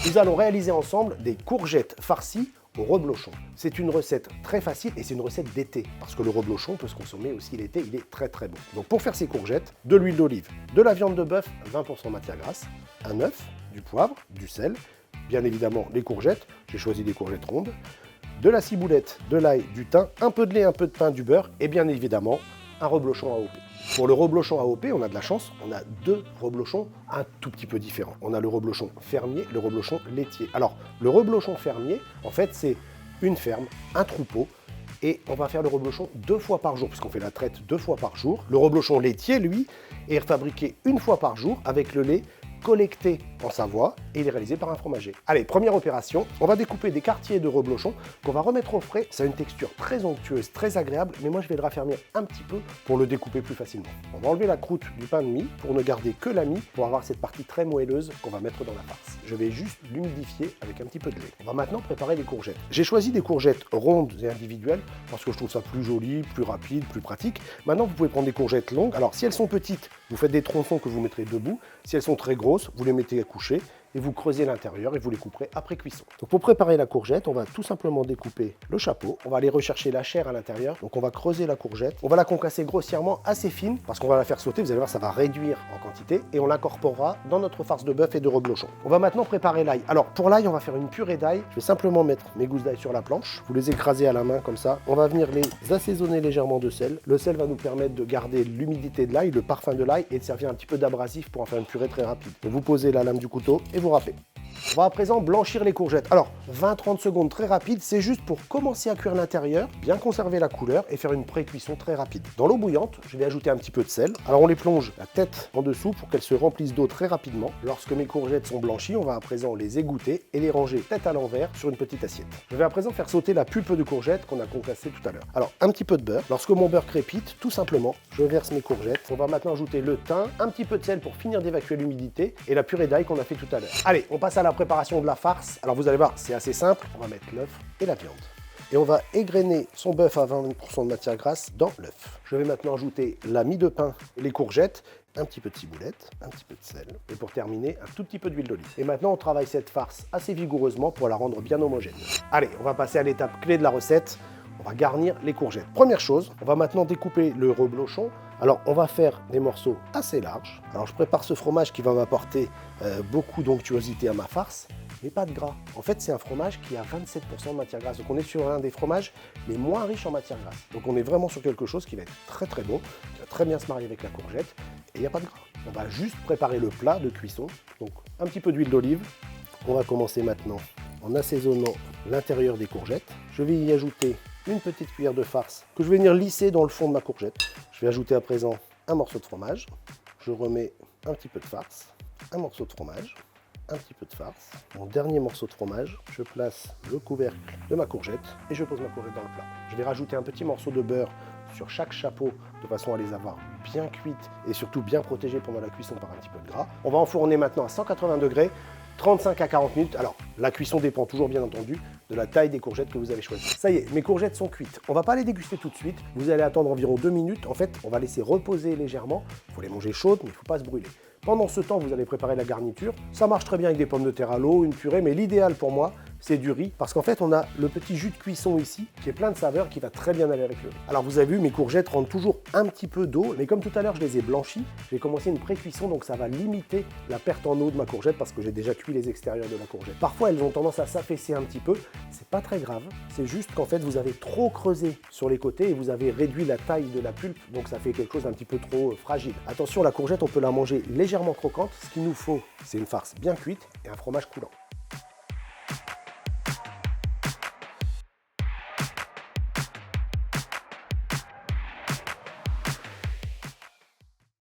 Nous allons réaliser ensemble des courgettes farcies au reblochon. C'est une recette très facile et c'est une recette d'été parce que le reblochon peut se consommer aussi l'été, il est très très bon. Donc pour faire ces courgettes, de l'huile d'olive, de la viande de bœuf, 20% matière grasse, un œuf, du poivre, du sel, bien évidemment les courgettes, j'ai choisi des courgettes rondes, de la ciboulette, de l'ail, du thym, un peu de lait, un peu de pain, du beurre et bien évidemment un reblochon AOP. Pour le reblochon AOP, on a de la chance, on a deux reblochons un tout petit peu différents. On a le reblochon fermier et le reblochon laitier. Alors, le reblochon fermier, en fait, c'est une ferme, un troupeau, et on va faire le reblochon 2 fois par jour, puisqu'on fait la traite 2 fois par jour. Le reblochon laitier, lui, est fabriqué 1 fois par jour avec le lait collecté en Savoie et il est réalisé par un fromager. Allez, première opération, on va découper des quartiers de reblochon qu'on va remettre au frais. Ça a une texture très onctueuse, très agréable, mais moi je vais le raffermir un petit peu pour le découper plus facilement. On va enlever la croûte du pain de mie pour ne garder que la mie pour avoir cette partie très moelleuse qu'on va mettre dans la farce. Je vais juste l'humidifier avec un petit peu de lait. On va maintenant préparer les courgettes. J'ai choisi des courgettes rondes et individuelles parce que je trouve ça plus joli, plus rapide, plus pratique. Maintenant, vous pouvez prendre des courgettes longues. Alors, si elles sont petites, vous faites des tronçons que vous mettrez debout. Si elles sont très grosses, vous les mettez à coucher et vous creusez l'intérieur et vous les couperez après cuisson. Donc pour préparer la courgette, on va tout simplement découper le chapeau. On va aller rechercher la chair à l'intérieur. Donc on va creuser la courgette. On va la concasser grossièrement, assez fine, parce qu'on va la faire sauter. Vous allez voir, ça va réduire en quantité et on l'incorporera dans notre farce de bœuf et de reblochon. On va maintenant préparer l'ail. Alors pour l'ail, on va faire une purée d'ail. Je vais simplement mettre mes gousses d'ail sur la planche. Vous les écrasez à la main comme ça. On va venir les assaisonner légèrement de sel. Le sel va nous permettre de garder l'humidité de l'ail, le parfum de l'ail et de servir un petit peu d'abrasif pour en faire une purée très rapide. Donc vous posez la lame du couteau et vous râpez. On va à présent blanchir les courgettes. Alors, 20-30 secondes très rapide, c'est juste pour commencer à cuire l'intérieur, bien conserver la couleur et faire une pré-cuisson très rapide. Dans l'eau bouillante, je vais ajouter un petit peu de sel. Alors, on les plonge la tête en dessous pour qu'elles se remplissent d'eau très rapidement. Lorsque mes courgettes sont blanchies, on va à présent les égoutter et les ranger tête à l'envers sur une petite assiette. Je vais à présent faire sauter la pulpe de courgette qu'on a concassée tout à l'heure. Alors, un petit peu de beurre. Lorsque mon beurre crépite, tout simplement, je verse mes courgettes. On va maintenant ajouter le thym, un petit peu de sel pour finir d'évacuer l'humidité et la purée d'ail qu'on a fait tout à l'heure. Allez, on passe à la préparation de la farce. Alors vous allez voir, c'est assez simple. On va mettre l'œuf et la viande. Et on va égrener son bœuf à 20% de matière grasse dans l'œuf. Je vais maintenant ajouter la mie de pain, les courgettes, un petit peu de ciboulette, un petit peu de sel. Et pour terminer, un tout petit peu d'huile d'olive. Et maintenant, on travaille cette farce assez vigoureusement pour la rendre bien homogène. Allez, on va passer à l'étape clé de la recette. On va garnir les courgettes. Première chose, on va maintenant découper le reblochon. Alors, on va faire des morceaux assez larges. Alors, je prépare ce fromage qui va m'apporter beaucoup d'onctuosité à ma farce, mais pas de gras. En fait, c'est un fromage qui a 27% de matière grasse. Donc, on est sur un des fromages les moins riches en matière grasse. Donc, on est vraiment sur quelque chose qui va être très très bon, qui va très bien se marier avec la courgette, et il n'y a pas de gras. On va juste préparer le plat de cuisson. Donc, un petit peu d'huile d'olive. On va commencer maintenant en assaisonnant l'intérieur des courgettes. Je vais y ajouter une petite cuillère de farce que je vais venir lisser dans le fond de ma courgette. Je vais ajouter à présent un morceau de fromage. Je remets un petit peu de farce, un morceau de fromage, un petit peu de farce. Mon dernier morceau de fromage, je place le couvercle de ma courgette et je pose ma courgette dans le plat. Je vais rajouter un petit morceau de beurre sur chaque chapeau de façon à les avoir bien cuites et surtout bien protégées pendant la cuisson par un petit peu de gras. On va enfourner maintenant à 180 degrés. 35 à 40 minutes. Alors, la cuisson dépend toujours, bien entendu, de la taille des courgettes que vous avez choisies. Ça y est, mes courgettes sont cuites. On ne va pas les déguster tout de suite. Vous allez attendre environ 2 minutes. En fait, on va laisser reposer légèrement. Il faut les manger chaudes, mais il ne faut pas se brûler. Pendant ce temps, vous allez préparer la garniture. Ça marche très bien avec des pommes de terre à l'eau, une purée, mais l'idéal pour moi, c'est du riz, parce qu'en fait, on a le petit jus de cuisson ici, qui est plein de saveurs, qui va très bien aller avec le riz. Alors, vous avez vu, mes courgettes rentrent toujours un petit peu d'eau, mais comme tout à l'heure, je les ai blanchies, j'ai commencé une pré-cuisson, donc ça va limiter la perte en eau de ma courgette, parce que j'ai déjà cuit les extérieurs de la courgette. Parfois, elles ont tendance à s'affaisser un petit peu, c'est pas très grave, c'est juste qu'en fait, vous avez trop creusé sur les côtés et vous avez réduit la taille de la pulpe, donc ça fait quelque chose d'un petit peu trop fragile. Attention, la courgette, on peut la manger légèrement croquante. Ce qu'il nous faut, c'est une farce bien cuite et un fromage coulant.